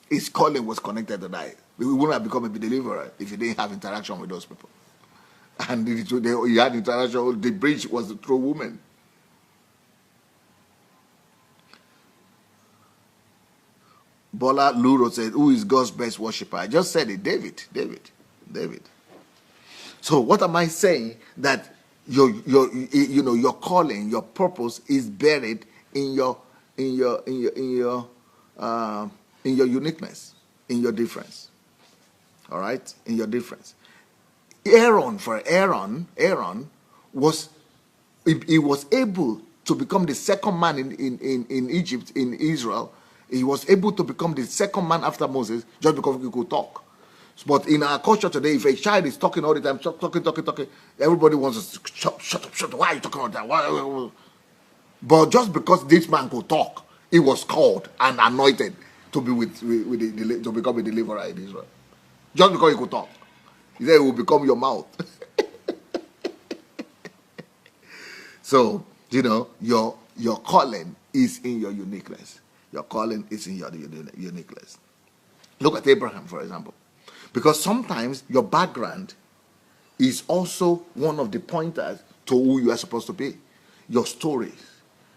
His calling was connected to that. He wouldn't have become a deliverer if he didn't have interaction with those people. And he had interaction. The bridge was through women. Bola Luro said, who is God's best worshiper? I just said it. David. So what am I saying? That your calling, your purpose is buried in your uniqueness, in your difference. All right, in your difference. Aaron was able to become the second man in Egypt, in Israel. He was able to become the second man after Moses just because he could talk. But in our culture today, if a child is talking all the time, talking, everybody wants to shut up. Why are you talking all the time? Why? But just because this man could talk, he was called and anointed to be to become a deliverer in Israel. Just because he could talk. He said, it will become your mouth. So, your calling is in your uniqueness. Your calling is in your uniqueness. Look at Abraham, for example. Because sometimes your background is also one of the pointers to who you are supposed to be. Your stories,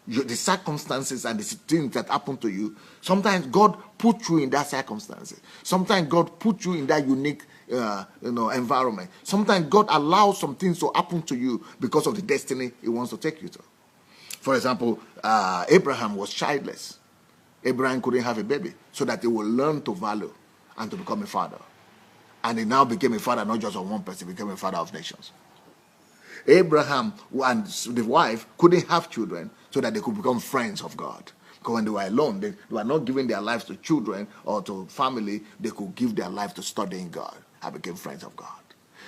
the circumstances and the things that happen to you. Sometimes God put you in that circumstances. Sometimes God put you in that unique environment. Sometimes God allows some things to happen to you because of the destiny He wants to take you to. For example, Abraham was childless. Abraham couldn't have a baby so that he will learn to value and to become a father. And he now became a father not just of one person, he became a father of nations. Abraham and the wife couldn't have children so that they could become friends of God. Because when they were alone, they were not giving their lives to children or to family. They could give their life to studying God and became friends of God.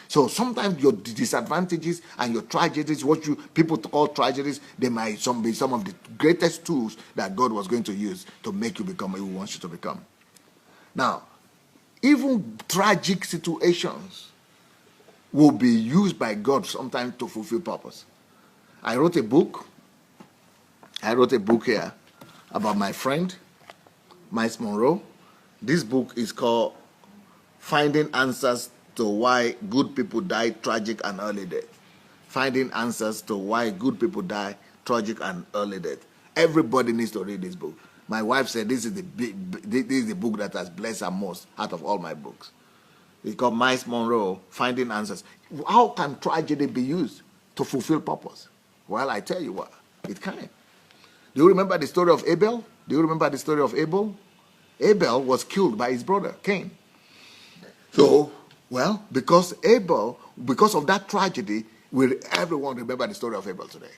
So sometimes your disadvantages and your tragedies, what people call tragedies, they might be some of the greatest tools that God was going to use to make you become who He wants you to become. Now, even tragic situations will be used by God sometimes to fulfill purpose. I wrote a book here about my friend, Miles Monroe. This book is called Finding Answers to Why Good People Die Tragic and Early Death. Finding Answers to Why Good People Die Tragic and Early Death. Everybody needs to read this book. My wife said this is the book that has blessed her most out of all my books. It's called Miles Monroe, Finding Answers. How can tragedy be used to fulfill purpose? Well, I tell you what, it can. Do you remember the story of Abel? Abel was killed by his brother, Cain. So Well, because of that tragedy, everyone remember the story of Abel today.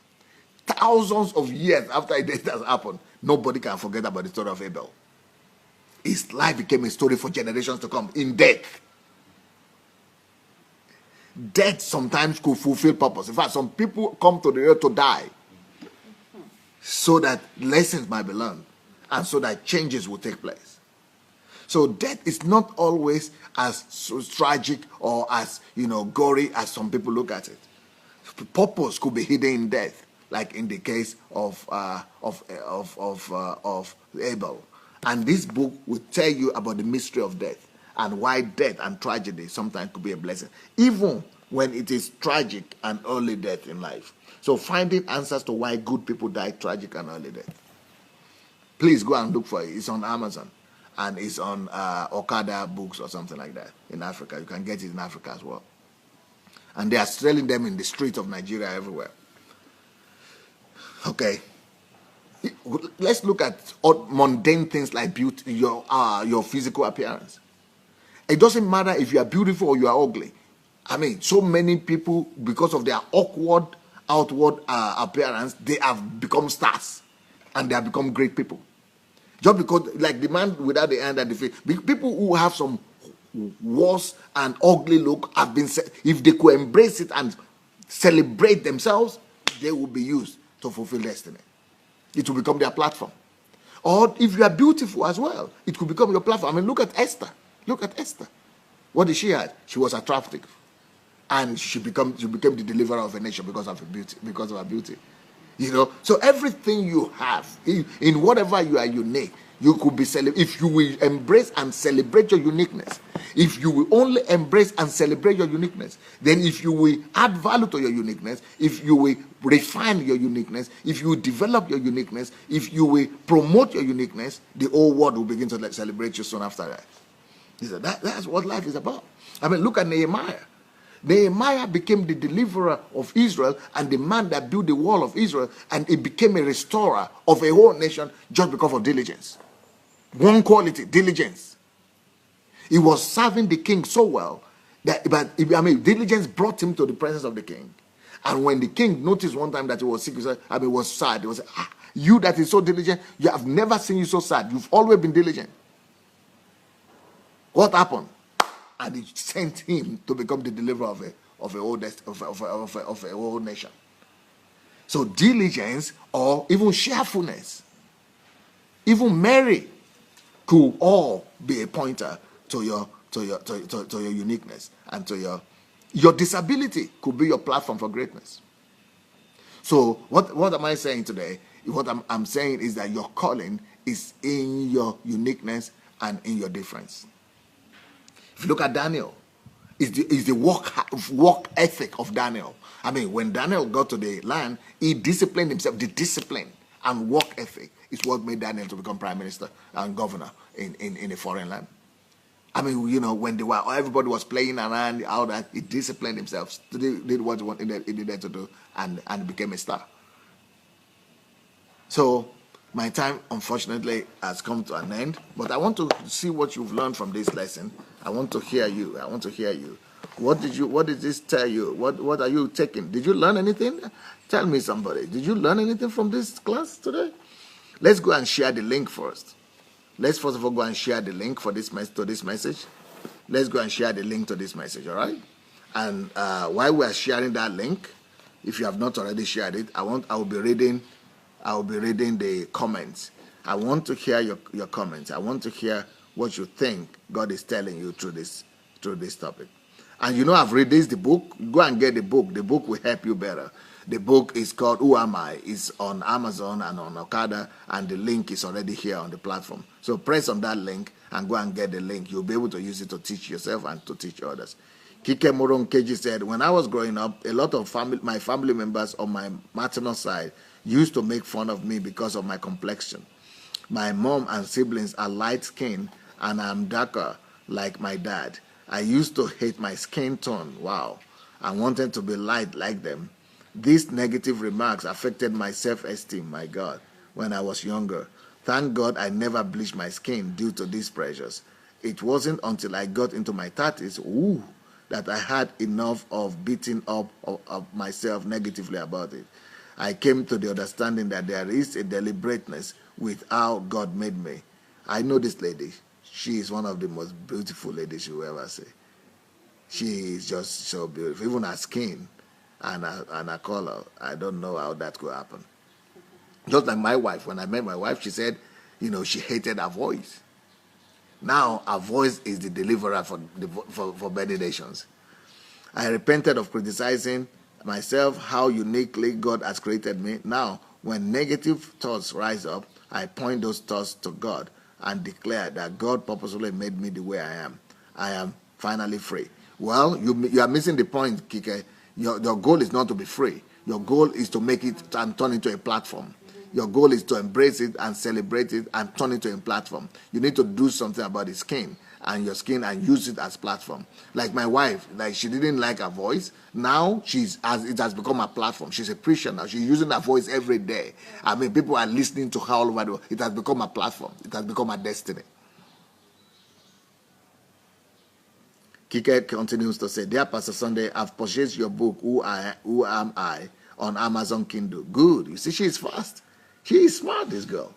Thousands of years after it has happened, nobody can forget about the story of Abel. His life became a story for generations to come. In death, death sometimes could fulfill purpose. In fact, some people come to the earth to die so that lessons might be learned and so that changes will take place. So death is not always as tragic or as gory as some people look at it. Purpose could be hidden in death, like in the case of Abel. And this book will tell you about the mystery of death and why death and tragedy sometimes could be a blessing, even when it is tragic and early death in life. So finding answers to why good people die tragic and early death. Please go and look for it. It's on Amazon. And it's on Okada books or something like that in Africa. You can get it in Africa as well. And they are selling them in the streets of Nigeria everywhere. Okay. Let's look at mundane things like beauty, your physical appearance. It doesn't matter if you are beautiful or you are ugly. I mean, so many people, because of their awkward outward appearance, they have become stars and they have become great people. Just because, like the man without the hand and the face, people who have some worse and ugly look have been, if they could embrace it and celebrate themselves, they will be used to fulfill destiny. It will become their platform. Or if you are beautiful as well, it could become your platform. I mean, look at Esther. Look at Esther. What did she have? She was attractive, and she became the deliverer of a nation because of her beauty. Because of her beauty. So everything you have, in whatever you are unique, you could be if you will embrace and celebrate your uniqueness. If you will only embrace and celebrate your uniqueness, then if you will add value to your uniqueness, if you will refine your uniqueness, if you will develop your uniqueness, if you will promote your uniqueness, the whole world will begin to celebrate you soon after that. That's what life is about. I mean, look at Nehemiah. Nehemiah became the deliverer of Israel and the man that built the wall of Israel, and he became a restorer of a whole nation just because of diligence. One quality, diligence. He was serving the king so well that, diligence brought him to the presence of the king. And when the king noticed one time that he was sick, he was sad. He was you that is so diligent, you have never seen you so sad. You've always been diligent. What happened? And he sent him to become the deliverer of a whole nation. So diligence or even cheerfulness, even Mary, could all be a pointer to your uniqueness and to your disability could be your platform for greatness. So what am I saying today? What I'm saying is that your calling is in your uniqueness and in your difference. If you look at Daniel, is the work ethic of Daniel. I mean, when Daniel got to the land, he disciplined himself. The discipline and work ethic is what made Daniel to become prime minister and governor in a foreign land. I mean, when everybody was playing around, all that, he disciplined himself, did what he needed to do, and became a star. So my time, unfortunately, has come to an end, but I want to see what you've learned from this lesson. I want to hear you. What did this tell you? What are you taking? Did you learn anything? Tell me, somebody. Did you learn anything from this class today? Let's go and share the link first. Let's first of all go and share the link to this message. Let's go and share the link to this message, all right? And while we are sharing that link, if you have not already shared it, I will be reading the comments. I want to hear your comments. I want to hear what you think God is telling you through this topic. And I've released the book. Go and get the book. The book will help you better. The book is called Who Am I? It's on Amazon and on Okada, and the link is already here on the platform. So press on that link and go and get the link. You'll be able to use it to teach yourself and to teach others. Kike Moronkeji said, when I was growing up, a lot of my family members on my maternal side used to make fun of me because of my complexion. My mom and siblings are light-skinned, and I'm darker like my dad. I used to hate my skin tone. Wow. I wanted to be light like them. These negative remarks affected my self-esteem, my God, when I was younger. Thank God I never bleached my skin due to these pressures. It wasn't until I got into my 30s that I had enough of beating up of myself negatively about it. I came to the understanding that there is a deliberateness with how God made me. I know this lady. She is one of the most beautiful ladies you will ever see. She is just so beautiful. Even her skin and her color, I don't know how that could happen. Just like my wife. When I met my wife, she said, she hated her voice. Now her voice is the deliverer for many nations. I repented of criticizing myself, how uniquely God has created me. Now, when negative thoughts rise up, I point those thoughts to God and declare that God purposefully made me the way I am. I am finally free. Well, you are missing the point, Kike. Your goal is not to be free. Your goal is to make it and turn into a platform. Your goal is to embrace it and celebrate it and turn it into a platform. You need to do something about the skin and your skin and use it as platform. Like my wife, like she didn't like her voice. Now it has become a platform. She's a preacher now. She's using her voice every day. I mean, people are listening to her all over the world. It has become a platform. It has become a destiny. Kike continues to say, Dear Pastor Sunday, I've purchased your book, Who Am I, on Amazon Kindle. Good. You see, she is fast. She is smart, this girl.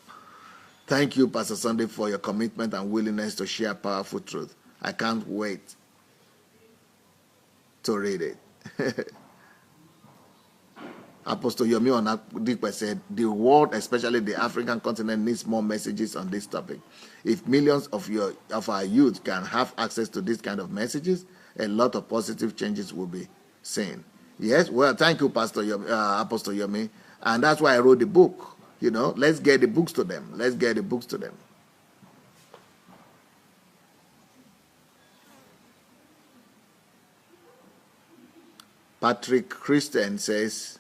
Thank you, Pastor Sunday, for your commitment and willingness to share powerful truth. I can't wait to read it. Apostle Yomi Onadipe said, the world, especially the African continent, needs more messages on this topic. If millions of our youth can have access to this kind of messages, a lot of positive changes will be seen. Yes, well, thank you, Apostle Yomi. And that's why I wrote the book. Let's get the books to them. Let's get the books to them. Patrick Christian says,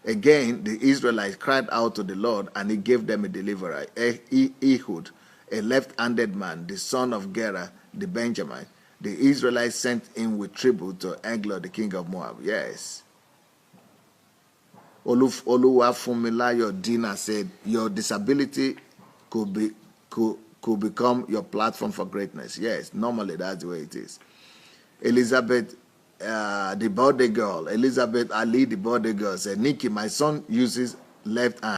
again, the Israelites cried out to the Lord, and he gave them a deliverer, Ehud, a left-handed man, the son of Gera, the Benjamin. The Israelites sent him with tribute to Eglon, the king of Moab. Yes. Oluwafunmilayo Dina said, your disability could become your platform for greatness. Yes, normally that's the way it is. Elizabeth, the birthday girl, Elizabeth Ali, the birthday girl, said, Nikki, my son uses left hand.